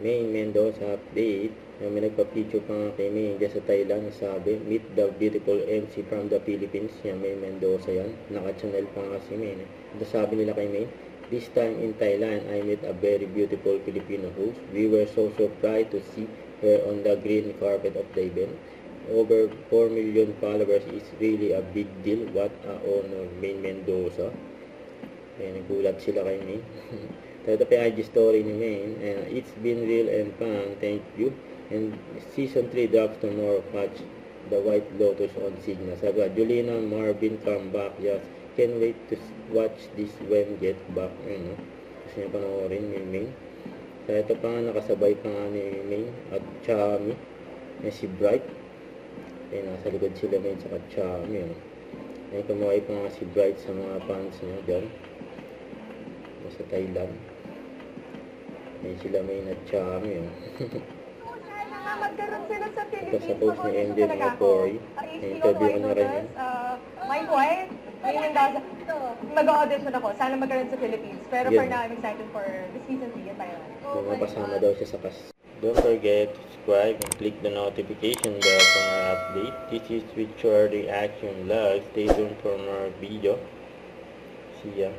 Maine Mendoza update. May nagpa-picture pa nga kay Maine dyan sa Thailand. Sabi, meet the beautiful MC from the Philippines. Yan, Maine Mendoza yan. Naka-channel pa nga si Maine. Ito sabi nila kay Maine, this time in Thailand, I met a very beautiful Filipino host. We were so surprised to see her on the green carpet of the event. Over 4 million followers is really a big deal. What a honor, Maine Mendoza. Kaya nagulat sila kay Maine. Ito pa yung IG story ni Maine. It's been real and fun. Thank you. And season 3 drops tomorrow. Watch The White Lotus on Signa. Sabi, Julina Marvin come back. Yes. Can't wait to watch this when get back. Ano? Gusto niya panoorin ni Maine. So, ito pa nga nakasabay pa nga ni Maine at Chami. Si Bright. Kaya nasa likod sila Maine sa Chami. Ay kumuhay pa nga si Bright sa mga fans niya dyan. Sa Thailand. Ay sila Maine at Chami. Magkaroon sila sa Philippines. Ito sa post ni MJ Mapoy. Interview ko na rin yun. My wife, Maine Mendoza. Mag-audition ako. Sana magkaroon sa Philippines. Pero for now, I'm excited for the season 3 in Thailand. Mapasama daw siya sa cast. Don't forget to subscribe and click the notification bell for more update. This is Richard Reaction Live. Stay tuned for more video. See ya.